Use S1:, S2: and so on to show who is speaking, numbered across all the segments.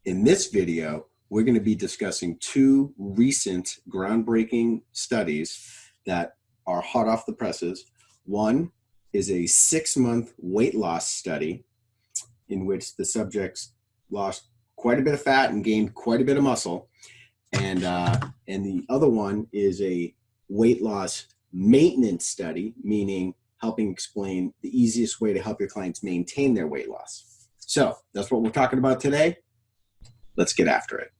S1: In this video, we're going to be discussing two recent groundbreaking studies that are hot off the presses. One is a 6-month weight loss study in which the subjects lost quite a bit of fat and gained quite a bit of muscle. And the other one is a weight loss maintenance study, meaning helping explain the easiest way to help your clients maintain their weight loss. So that's what we're talking about today. Let's get after it.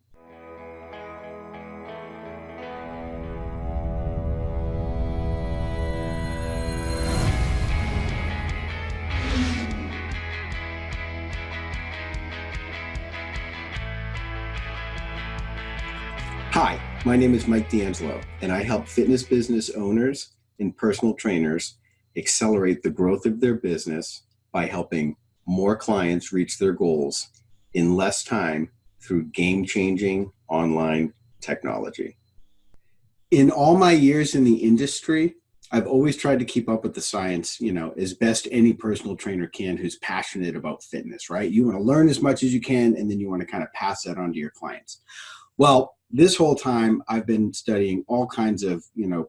S1: Hi, my name is Mike D'Angelo, and I help fitness business owners and personal trainers accelerate the growth of their business by helping more clients reach their goals in less time through game-changing online technology. In all my years in the industry, I've always tried to keep up with the science, as best any personal trainer can who's passionate about fitness, right? You want to learn as much as you can, and then you want to kind of pass that on to your clients. Well, this whole time I've been studying all kinds of,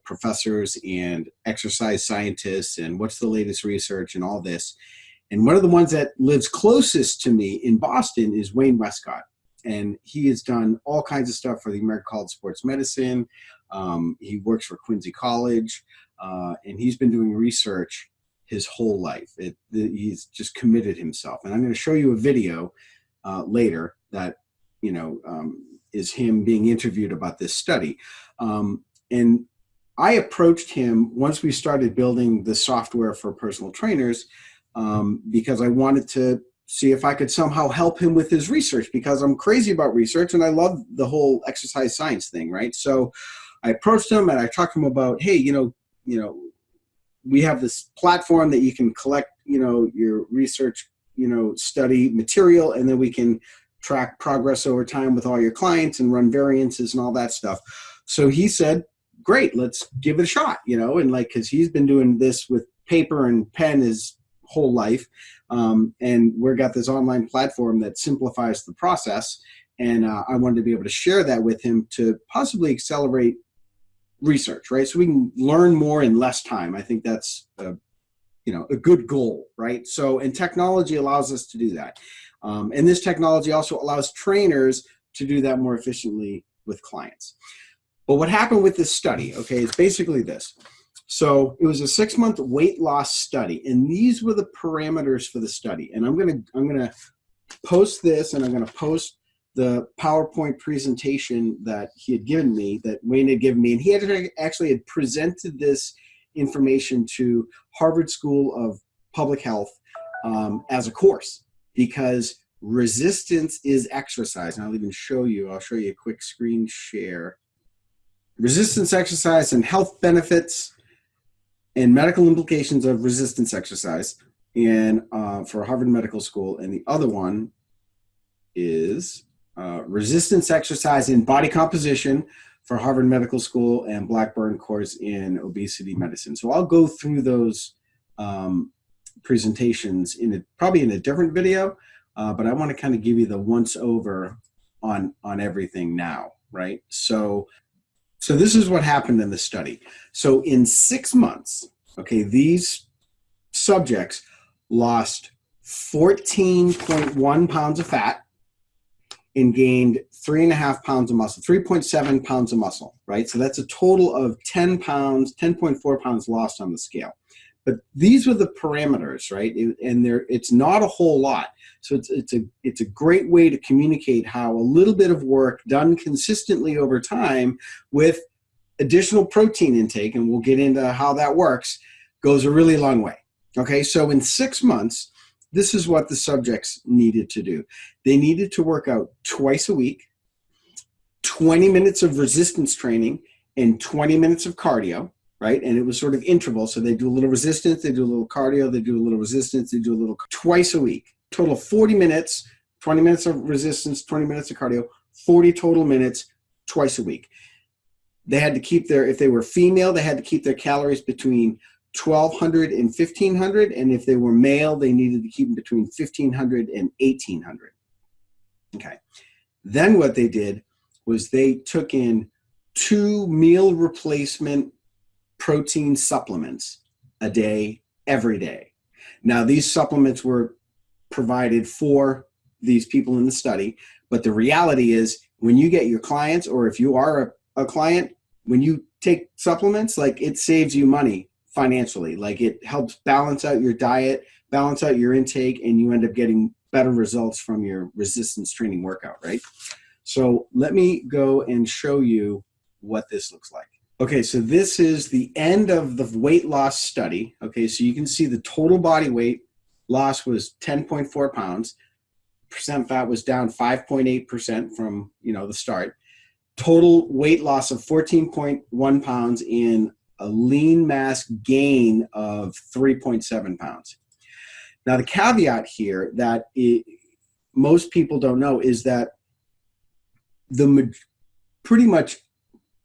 S1: professors and exercise scientists and what's the latest research and all this. And one of the ones that lives closest to me in Boston is Wayne Wescott. And he has done all kinds of stuff for the American College of Sports Medicine. He works for Quincy College, and he's been doing research his whole life. He's just committed himself. And I'm going to show you a video later that, is him being interviewed about this study. And I approached him once we started building the software for personal trainers because I wanted to see if I could somehow help him with his research, because I'm crazy about research and I love the whole exercise science thing, right? So I approached him and I talked to him about, hey, we have this platform that you can collect, your research, study material, and then we can track progress over time with all your clients and run variances and all that stuff. So he said, great, let's give it a shot, because he's been doing this with paper and pen his whole life. And we've got this online platform that simplifies the process. And I wanted to be able to share that with him to possibly accelerate research, right? So we can learn more in less time. I think that's a good goal, right? So, and technology allows us to do that. And this technology also allows trainers to do that more efficiently with clients. But what happened with this study, is basically this. So it was a 6-month weight loss study, and these were the parameters for the study. And I'm gonna post this, and I'm gonna post the PowerPoint presentation that he had given me, that Wayne had given me, and he actually had presented this information to Harvard School of Public Health as a course, because resistance is exercise. And I'll show you a quick screen share. Resistance exercise and health benefits and medical implications of resistance exercise, and for Harvard Medical School. And the other one is resistance exercise in body composition for Harvard Medical School and Blackburn course in obesity medicine. So I'll go through those presentations probably in a different video, but I want to kind of give you the once over on everything now, right? So this is what happened in the study. So in 6 months, these subjects lost 14.1 pounds of fat and gained 3.5 pounds of muscle, 3.7 pounds of muscle, right? So that's a total of 10 pounds, 10.4 pounds lost on the scale. But these were the parameters, right? And it's not a whole lot. So it's a great way to communicate how a little bit of work done consistently over time with additional protein intake, and we'll get into how that works, goes a really long way. So in 6 months, this is what the subjects needed to do. They needed to work out twice a week, 20 minutes of resistance training and 20 minutes of cardio, right? And it was sort of interval. So they do a little resistance, they do a little cardio, they do a little resistance, they do a little twice a week. Total 40 minutes, 20 minutes of resistance, 20 minutes of cardio, 40 total minutes twice a week. They had to keep if they were female, they had to keep their calories between 1,200 and 1,500. And if they were male, they needed to keep them between 1,500 and 1,800. Okay. Then what they did was they took in 2 meal replacement protein supplements a day, every day. Now, these supplements were provided for these people in the study, but the reality is when you get your clients, or if you are a client, when you take supplements, like, it saves you money financially. Like, it helps balance out your diet, balance out your intake, and you end up getting better results from your resistance training workout, right? So let me go and show you what this looks like. Okay, so this is the end of the weight loss study. Okay, so you can see the total body weight loss was 10.4 pounds. Percent fat was down 5.8% from, the start. Total weight loss of 14.1 pounds in a lean mass gain of 3.7 pounds. Now, the caveat here that most people don't know is that pretty much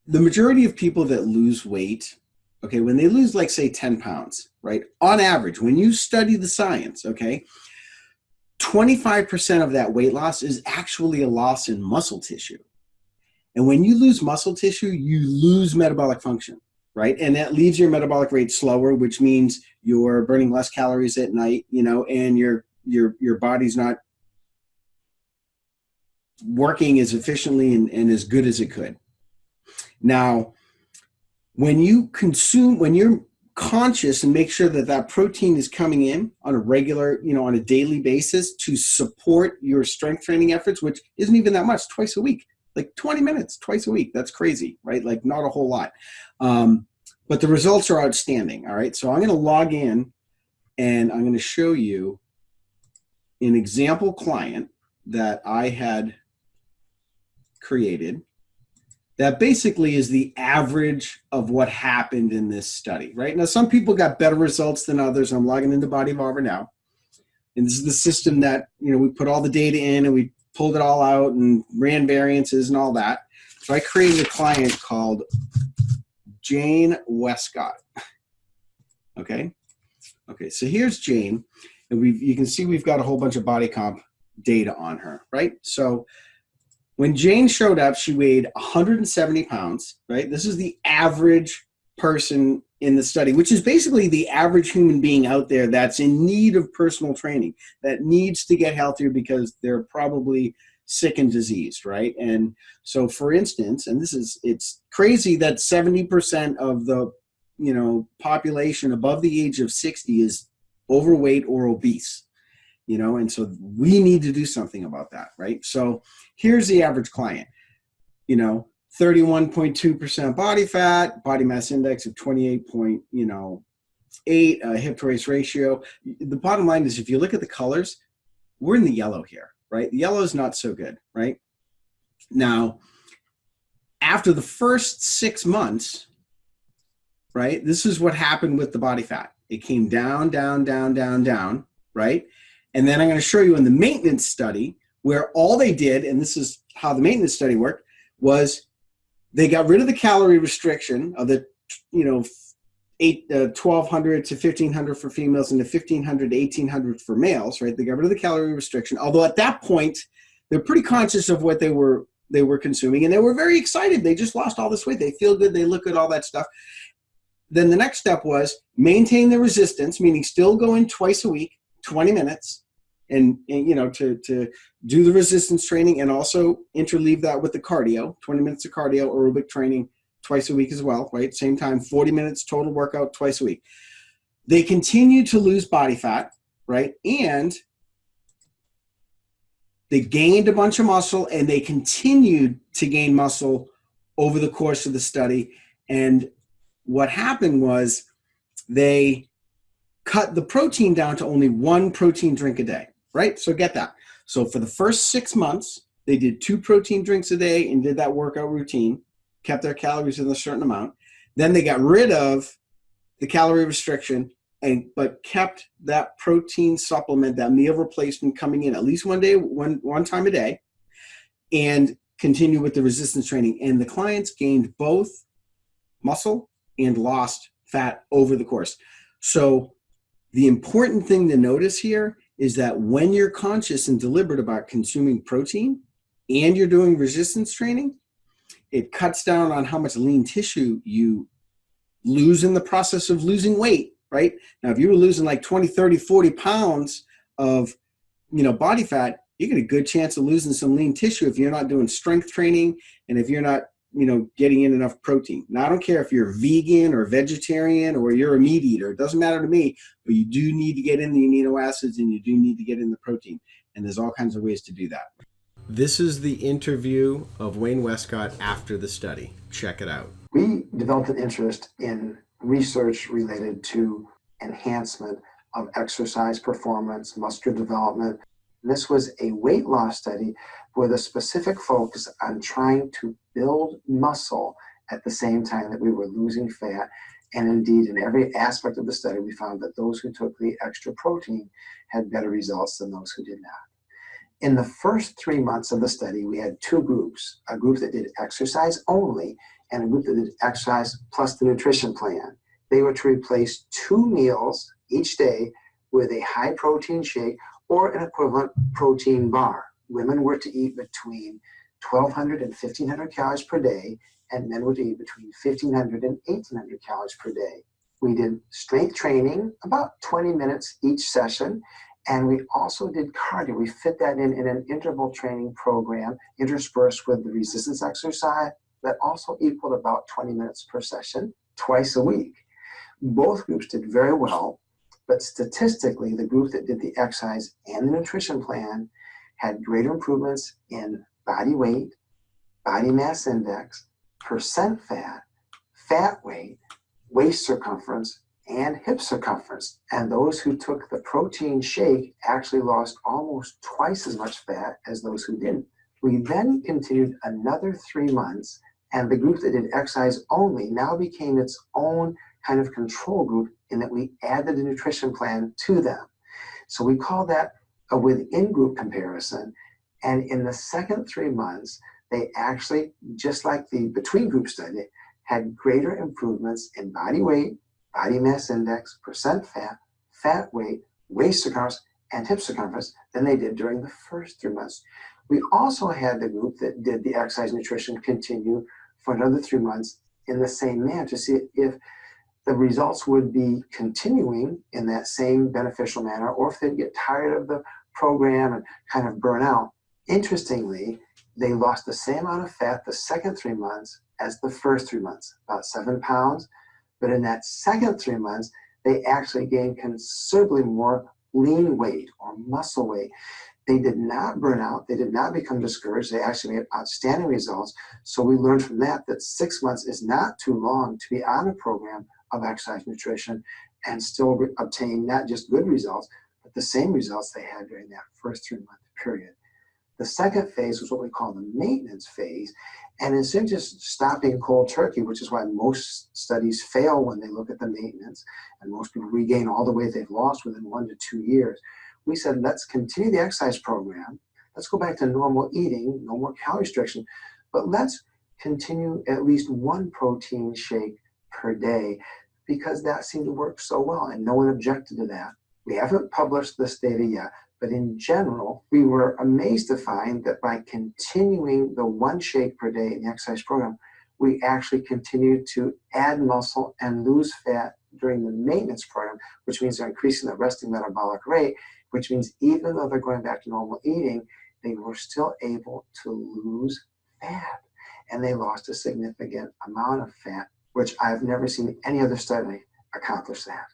S1: the majority of people that lose weight, okay, when they lose, like, say 10 pounds, right, on average, when you study the science, okay, 25% of that weight loss is actually a loss in muscle tissue. And when you lose muscle tissue, you lose metabolic function, right? And that leaves your metabolic rate slower, which means you're burning less calories at night, and your body's not working as efficiently and as good as it could. Now, when you're conscious and make sure that protein is coming in on a regular, on a daily basis to support your strength training efforts, which isn't even that much, twice a week, like 20 minutes twice a week. That's crazy, right? Like, not a whole lot. But the results are outstanding. All right. So I'm going to log in and I'm going to show you an example client that I had created that basically is the average of what happened in this study, right? Now, some people got better results than others. I'm logging into BodyEvolver now. And this is the system that, we put all the data in and we pulled it all out and ran variances and all that. So I created a client called Wayne Wescott. Okay. So here's Jane. And you can see we've got a whole bunch of body comp data on her, right? So when Jane showed up, she weighed 170 pounds, right? This is the average person in the study, which is basically the average human being out there that's in need of personal training, that needs to get healthier because they're probably sick and diseased, right? And so, for instance, and it's crazy that 70% of the, population above the age of 60 is overweight or obese. And so we need to do something about that, right? So here's the average client, 31.2% body fat, body mass index of 28.8, hip to waist ratio. The bottom line is, if you look at the colors, we're in the yellow here, right? The yellow is not so good, right? Now, after the first 6 months, right, this is what happened with the body fat. It came down, down, down, down, down, right? And then I'm going to show you in the maintenance study where all they did, and this is how the maintenance study worked, was they got rid of the calorie restriction of the, 1,200 to 1,500 for females and the 1,500 to 1,800 for males, right? They got rid of the calorie restriction. Although at that point, they're pretty conscious of what they were consuming, and they were very excited. They just lost all this weight. They feel good. They look good, all that stuff. Then the next step was maintain the resistance, meaning still go in twice a week, 20 minutes, and to do the resistance training, and also interleave that with the cardio, 20 minutes of cardio, aerobic training twice a week as well, right? Same time, 40 minutes total workout twice a week. They continue to lose body fat, right? And they gained a bunch of muscle, and they continued to gain muscle over the course of the study. And what happened was they cut the protein down to only 1 protein drink a day, right? So get that. So for the first 6 months, they did 2 protein drinks a day and did that workout routine, kept their calories in a certain amount. Then they got rid of the calorie restriction, but kept that protein supplement, that meal replacement coming in at least one time a day, and continue with the resistance training. And the clients gained both muscle and lost fat over the course. So the important thing to notice here is that when you're conscious and deliberate about consuming protein and you're doing resistance training, it cuts down on how much lean tissue you lose in the process of losing weight, right? Now, if you were losing like 20, 30, 40 pounds of, body fat, you get a good chance of losing some lean tissue if you're not doing strength training and if you're not, getting in enough protein. Now, I don't care if you're vegan or vegetarian or you're a meat eater. It doesn't matter to me, but you do need to get in the amino acids and you do need to get in the protein. And there's all kinds of ways to do that. This is the interview of Wayne Wescott after the study. Check it out.
S2: We developed an interest in research related to enhancement of exercise performance, muscular development. And this was a weight loss study with a specific focus on trying to build muscle at the same time that we were losing fat. And indeed, in every aspect of the study, we found that those who took the extra protein had better results than those who did not. In the first 3 months of the study, we had two groups, a group that did exercise only and a group that did exercise plus the nutrition plan. They were to replace 2 meals each day with a high protein shake or an equivalent protein bar. Women were to eat between 1,200 and 1,500 calories per day, and men were to eat between 1,500 and 1,800 calories per day. We did strength training, about 20 minutes each session, and we also did cardio. We fit that in an interval training program interspersed with the resistance exercise that also equaled about 20 minutes per session twice a week. Both groups did very well, but statistically, the group that did the exercise and the nutrition plan had greater improvements in body weight, body mass index, percent fat, fat weight, waist circumference, and hip circumference. And those who took the protein shake actually lost almost twice as much fat as those who didn't. We then continued another 3 months, and the group that did exercise only now became its own kind of control group in that we added a nutrition plan to them. So we call that a within-group comparison. And in the second 3 months, they actually, just like the between-group study, had greater improvements in body weight, body mass index, percent fat, fat weight, waist circumference, and hip circumference than they did during the first 3 months. We also had the group that did the exercise nutrition continue for another 3 months in the same manner to see if the results would be continuing in that same beneficial manner or if they'd get tired of the program and kind of burn out. Interestingly, they lost the same amount of fat the second 3 months as the first 3 months, about 7 pounds. But in that second 3 months, they actually gained considerably more lean weight or muscle weight. They did not burn out. They did not become discouraged. They actually made outstanding results. So we learned from that 6 months is not too long to be on a program of exercise nutrition and still obtain not just good results, but the same results they had during that first 3 month period. The second phase was what we call the maintenance phase. And instead of just stopping cold turkey, which is why most studies fail when they look at the maintenance, and most people regain all the weight they've lost within 1 to 2 years, we said, let's continue the exercise program. Let's go back to normal eating, no more calorie restriction, but let's continue at least 1 protein shake per day because that seemed to work so well and no one objected to that. We haven't published this data yet, but in general, we were amazed to find that by continuing the 1 shake per day in the exercise program, we actually continued to add muscle and lose fat during the maintenance program, which means they're increasing the resting metabolic rate, which means even though they're going back to normal eating, they were still able to lose fat. And they lost a significant amount of fat, which I've never seen any other study accomplish that.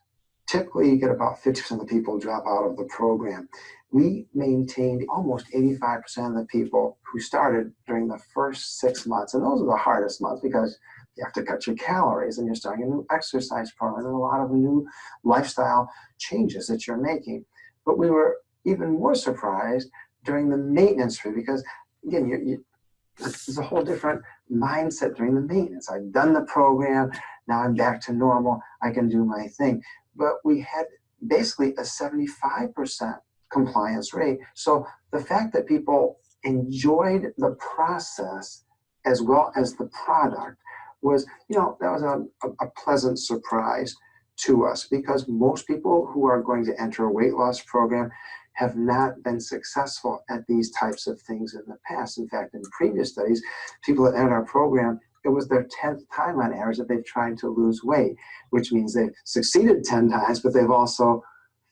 S2: Typically, you get about 50% of the people drop out of the program. We maintained almost 85% of the people who started during the first 6 months. And those are the hardest months because you have to cut your calories and you're starting a new exercise program and a lot of new lifestyle changes that you're making. But we were even more surprised during the maintenance period because, again, there's a whole different mindset during the maintenance. I've done the program, now I'm back to normal, I can do my thing. But we had basically a 75% compliance rate. So the fact that people enjoyed the process as well as the product was, that was a pleasant surprise to us because most people who are going to enter a weight loss program have not been successful at these types of things in the past. In fact, in previous studies, people that entered our program, it was their 10th time on average that they've tried to lose weight, which means they've succeeded 10 times, but they've also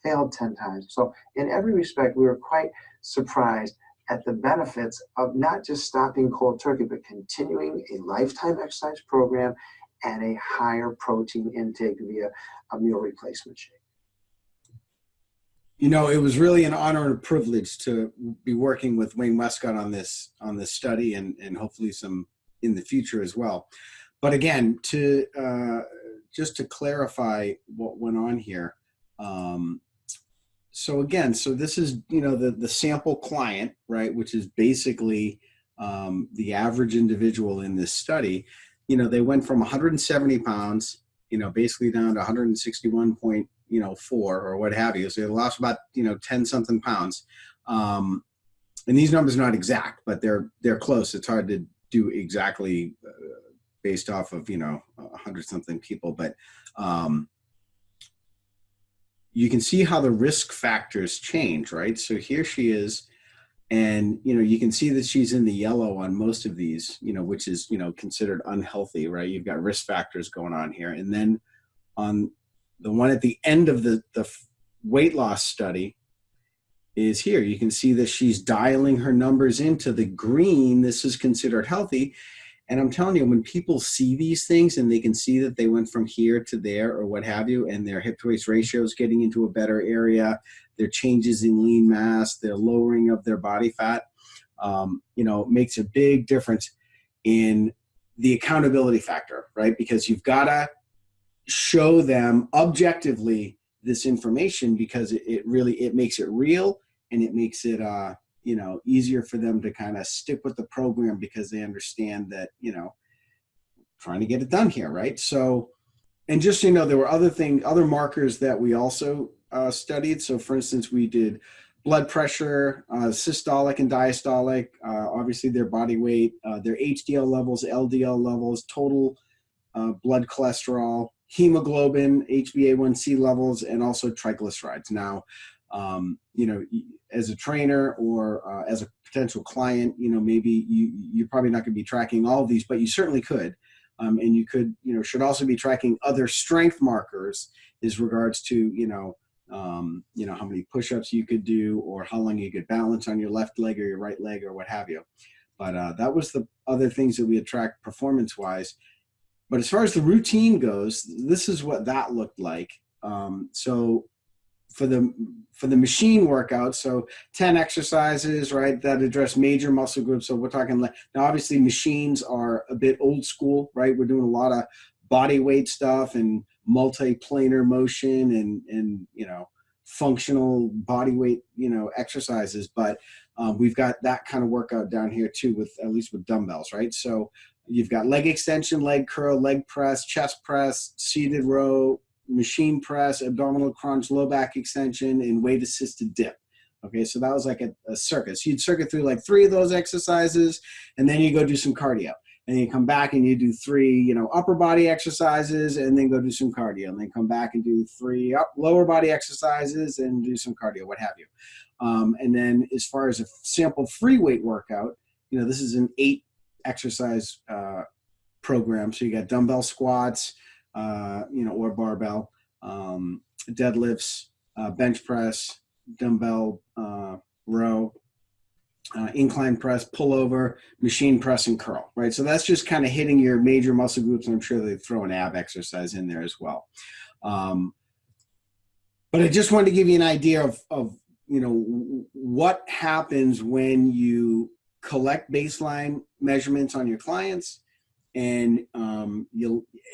S2: failed 10 times. So in every respect, we were quite surprised at the benefits of not just stopping cold turkey, but continuing a lifetime exercise program and a higher protein intake via a meal replacement shake.
S1: You know, it was really an honor and a privilege to be working with Wayne Wescott on this study, and hopefully some in the future as well. But again, to just to clarify what went on here. So this is, you know, the sample client, right, which is basically the average individual in this study. You know, they went from 170 pounds, you know, basically down to 161.4 or what have you. So they lost about, 10 something pounds. And these numbers are not exact, but they're close. It's hard to do exactly based off of, 100 something people, but you can see how the risk factors change, right? So here she is, and, you can see that she's in the yellow on most of these, which is, considered unhealthy, right? You've got risk factors going on here. And then on the one at the end of the weight loss study is here. You can see that she's dialing her numbers into the green. This is considered healthy. And I'm telling you, when people see these things and they can see that they went from here to there or what have you, and their hip to waist ratio is getting into a better area, their changes in lean mass, their lowering of their body fat, makes a big difference in the accountability factor, right? Because you've got to show them objectively this information, because it makes it real, and it makes it easier for them to kind of stick with the program, because they understand that, trying to get it done here, right? So, and just, there were other markers that we also studied. So for instance, we did blood pressure, systolic and diastolic, obviously their body weight, their HDL levels, LDL levels, total blood cholesterol, hemoglobin, HbA1c levels, and also triglycerides. Now, as a trainer or as a potential client, maybe you're probably not going to be tracking all of these, but you certainly could. And you could, should also be tracking other strength markers as regards to, how many push-ups you could do, or how long you could balance on your left leg or your right leg or what have you. But that was the other things that we had tracked performance-wise. But as far as the routine goes, this is what that looked like. So for the machine workout, so 10 exercises, right, that address major muscle groups. So we're talking, now obviously machines are a bit old school, right? We're doing a lot of body weight stuff and multi-planar motion and functional body weight, exercises. But we've got that kind of workout down here too, at least with dumbbells, right? So you've got leg extension, leg curl, leg press, chest press, seated row, machine press, abdominal crunch, low back extension, and weight assisted dip. Okay, so that was like a circuit. So you'd circuit through like 3 of those exercises, and then you go do some cardio. And you come back and you do 3, upper body exercises, and then go do some cardio. And then come back and do 3 lower body exercises and do some cardio, what have you. And then as far as a sample free weight workout, this is an 8 exercise program. So you got dumbbell squats, or barbell, deadlifts, bench press, dumbbell row, incline press, pullover, machine press, and curl, right? So that's just kind of hitting your major muscle groups, and I'm sure they throw an ab exercise in there as well. But I just wanted to give you an idea of what happens when you collect baseline measurements on your clients, and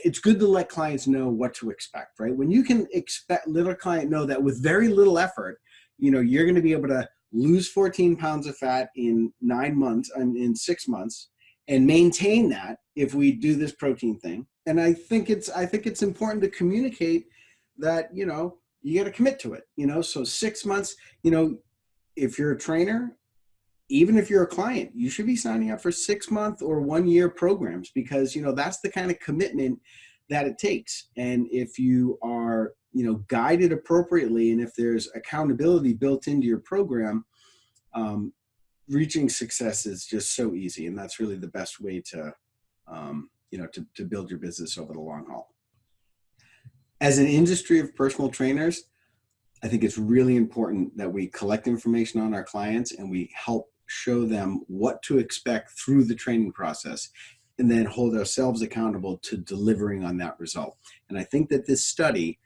S1: it's good to let clients know what to expect, right? When you can let a client know that with very little effort, you're going to be able to lose 14 pounds of fat in 9 months and in 6 months, and maintain that if we do this protein thing. And I think it's important to communicate that, you got to commit to it, so 6 months, if you're a trainer, even if you're a client, you should be signing up for 6-month or 1-year programs, because, that's the kind of commitment that it takes. And if you are guided appropriately, and if there's accountability built into your program, reaching success is just so easy. And that's really the best way to build your business over the long haul. As an industry of personal trainers, I think it's really important that we collect information on our clients and we help show them what to expect through the training process, and then hold ourselves accountable to delivering on that result. And I think that this study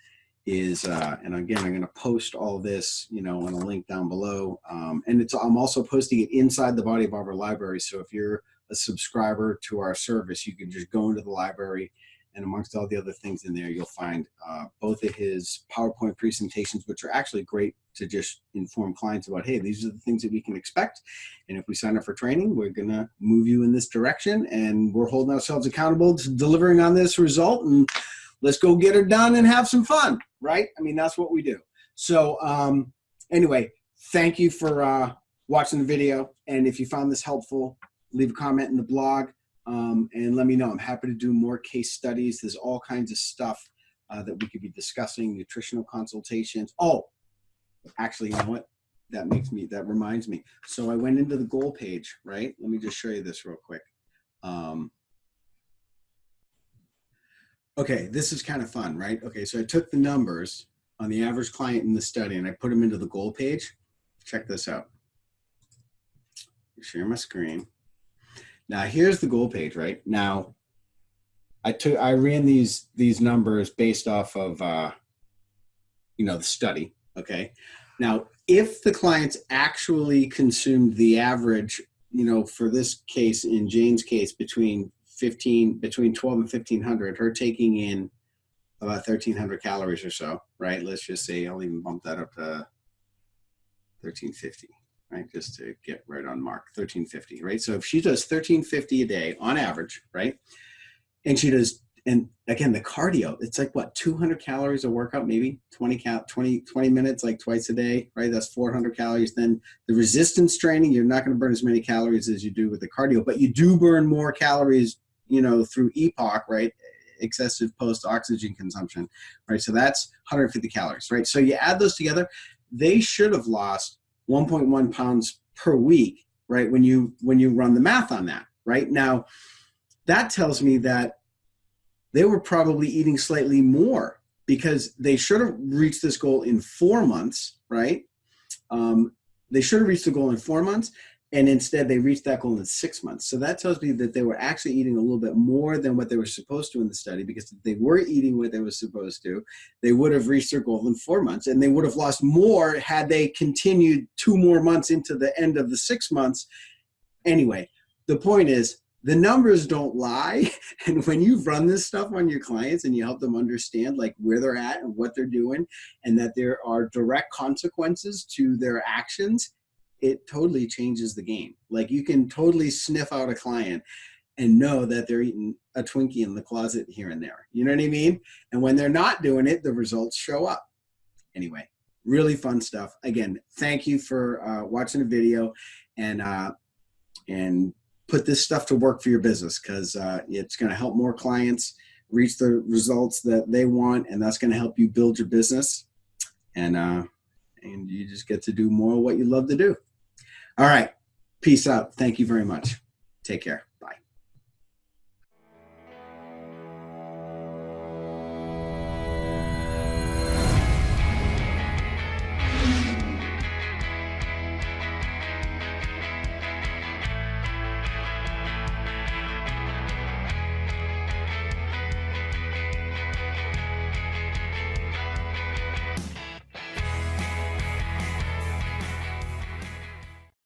S1: is, and again, I'm going to post all this, on a link down below. And I'm also posting it inside the BodyEvolver library. So if you're a subscriber to our service, you can just go into the library, and amongst all the other things in there, you'll find both of his PowerPoint presentations, which are actually great to just inform clients about, hey, these are the things that we can expect. And if we sign up for training, we're going to move you in this direction, and we're holding ourselves accountable to delivering on this result. And let's go get it done and have some fun, right? I mean, that's what we do. So anyway, thank you for watching the video. And if you found this helpful, leave a comment in the blog and let me know. I'm happy to do more case studies. There's all kinds of stuff that we could be discussing, nutritional consultations. Oh, actually, you know what? That reminds me. So I went into the goal page, right? Let me just show you this real quick. Okay, this is kind of fun, right? Okay, so I took the numbers on the average client in the study and I put them into the goal page. Check this out. Share my screen. Now here's the goal page, right? Now I ran these numbers based off of the study. Okay. Now if the clients actually consumed the average, for this case, in Jane's case, between 12 and 1,500, her taking in about 1,300 calories or so, right? Let's just say I'll even bump that up to 1,350, right? Just to get right on mark, 1,350, right? So if she does 1,350 a day on average, right? And she does, and again, the cardio, it's like what, 200 calories a workout, maybe 20 minutes, like twice a day, right? That's 400 calories. Then the resistance training, you're not going to burn as many calories as you do with the cardio, but you do burn more calories, through EPOC, right? Excessive post-oxygen consumption, right? So that's 150 calories, right? So you add those together, they should have lost 1.1 pounds per week, right? When you run the math on that, right? Now, that tells me that they were probably eating slightly more because they should have reached this goal in 4 months, right? They should have reached the goal in 4 months, and instead they reached that goal in 6 months. So that tells me that they were actually eating a little bit more than what they were supposed to in the study, because if they were eating what they were supposed to, they would have reached their goal in 4 months, and they would have lost more had they continued 2 more months into the end of the 6 months. Anyway, the point is, the numbers don't lie. And when you run this stuff on your clients and you help them understand like where they're at and what they're doing, and that there are direct consequences to their actions, it totally changes the game. Like you can totally sniff out a client and know that they're eating a Twinkie in the closet here and there. You know what I mean? And when they're not doing it, the results show up. Anyway, really fun stuff. Again, thank you for watching the video, and put this stuff to work for your business, because it's going to help more clients reach the results that they want, and that's going to help you build your business. And you just get to do more of what you love to do. All right. Peace out. Thank you very much. Take care. Bye.